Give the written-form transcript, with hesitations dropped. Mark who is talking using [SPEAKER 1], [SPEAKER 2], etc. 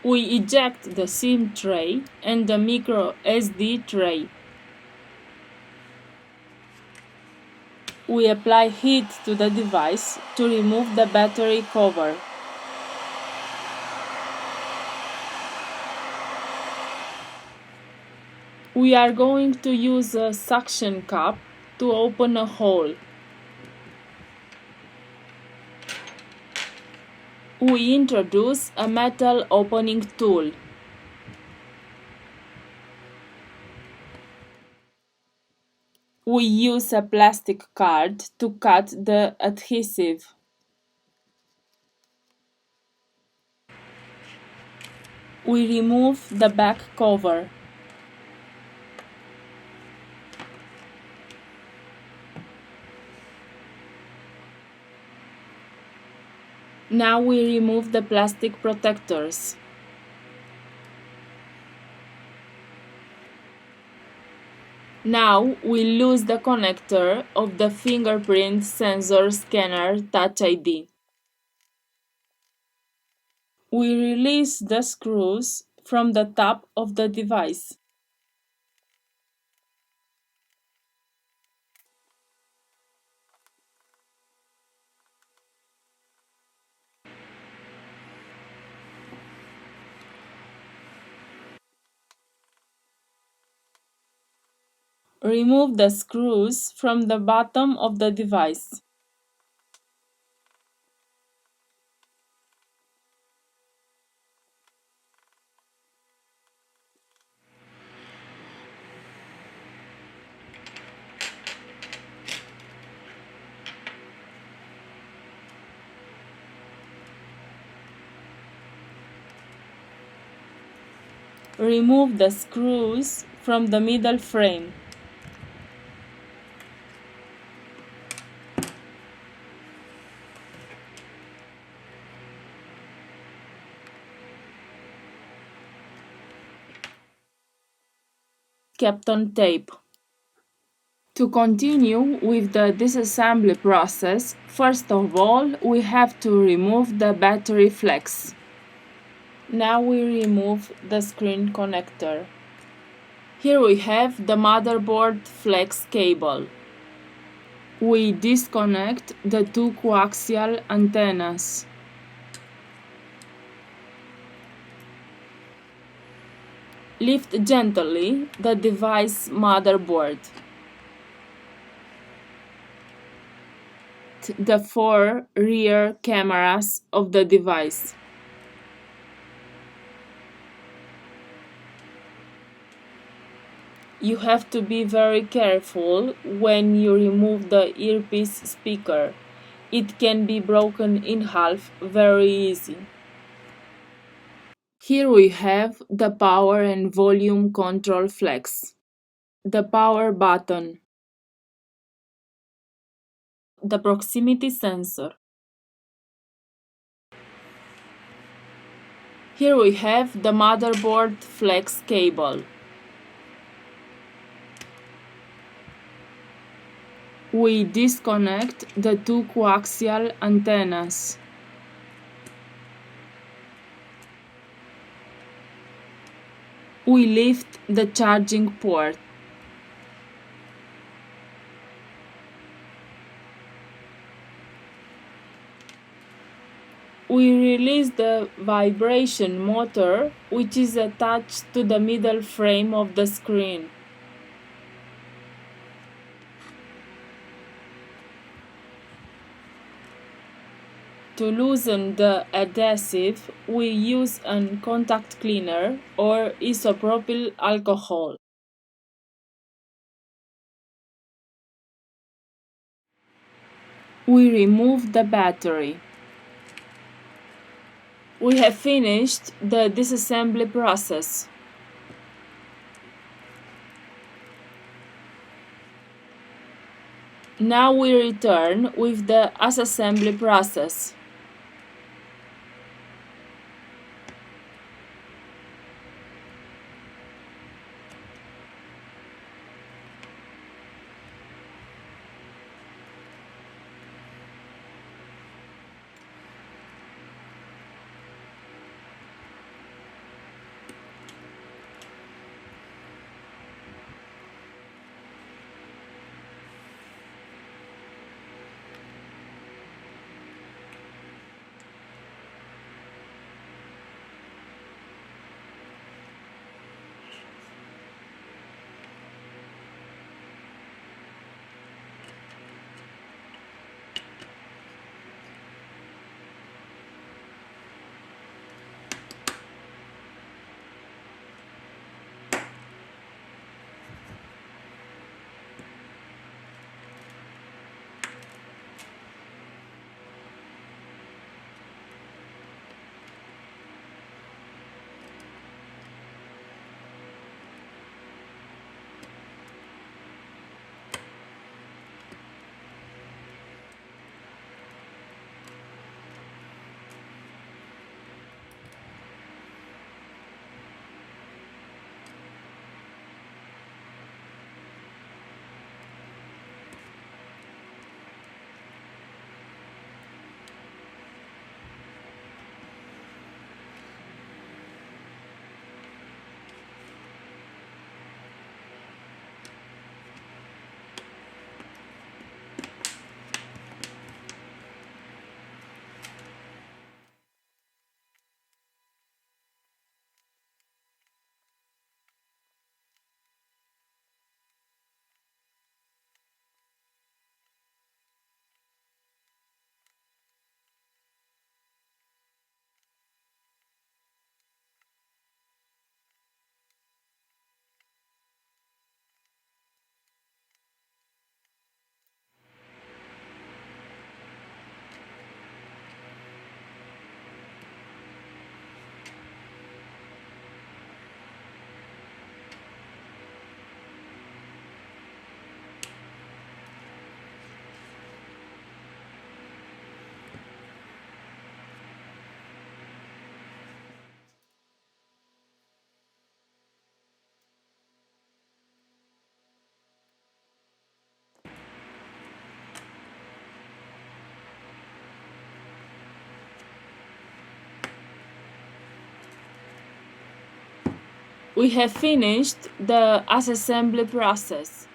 [SPEAKER 1] We eject the SIM tray and the micro SD tray. We apply heat to the device to remove the battery cover. We are going to use a suction cup to open a hole. We introduce a metal opening tool. We use a plastic card to cut the adhesive. We remove the back cover. Now we remove the plastic protectors. Now we lose the connector of the fingerprint sensor scanner Touch ID. We release the screws from the top of the device. Remove the screws from the bottom of the device. Remove the screws from the middle frame. Kept on tape. To continue with the disassembly process, first of all, we have to remove the battery flex. Now we remove the screen connector. Here we have the motherboard flex cable. We disconnect the two coaxial antennas. Lift gently the device motherboard. The 4 rear cameras of the device. You have to be very careful when you remove the earpiece speaker. It can be broken in half very easy. Here we have the power and volume control flex, the power button, the proximity sensor. Here we have the motherboard flex cable. We disconnect the two coaxial antennas. We lift the charging port. We release the vibration motor, which is attached to the middle frame of the screen. To loosen the adhesive, we use a contact cleaner or isopropyl alcohol. We remove the battery. We have finished the disassembly process. Now we return with the assembly process. We have finished the assembly process.